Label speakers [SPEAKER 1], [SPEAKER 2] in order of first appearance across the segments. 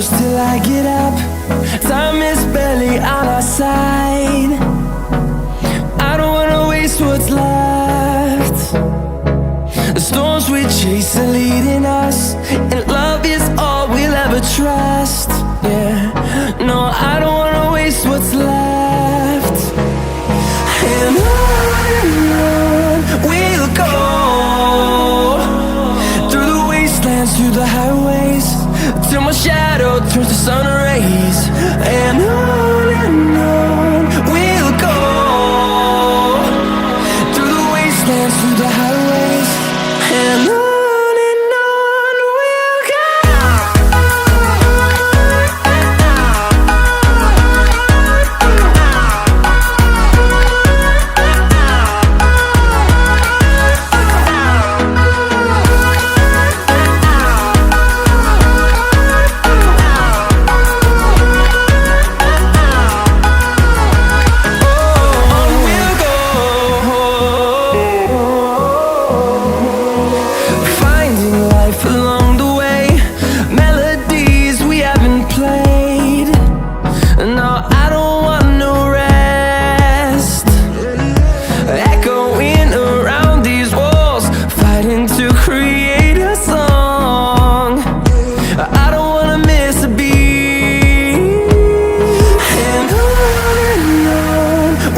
[SPEAKER 1] close till I get up. Time is barely on our side. I don't wanna waste what's left. The storms we chase are leading us, and love is all we'll ever trust. Yeah, no, I don't wanna waste what's left. And on we'll go, through the wastelands, through the highways, till my shadow turns to sun rays. And on we'll go, through the wastelands, through the highways, and on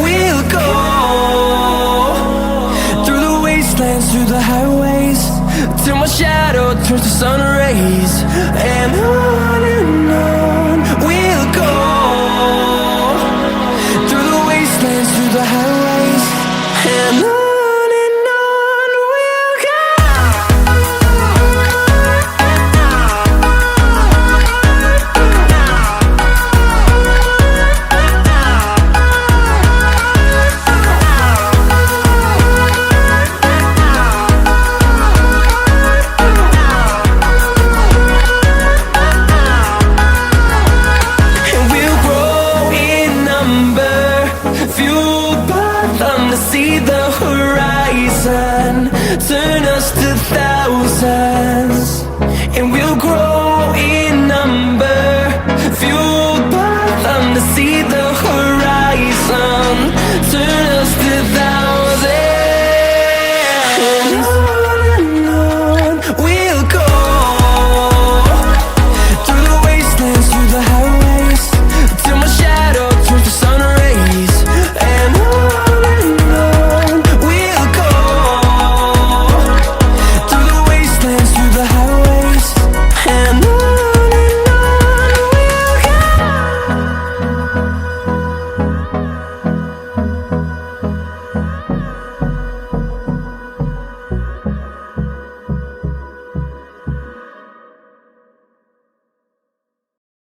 [SPEAKER 1] we'll go. Through the highways, till my shadow turns to sun rays. And on we'll go, through the wastelands, through the highways, and on we'll go. See the horizon turn us to thousands, and we'll grow in number, fueled by them to see the horizon.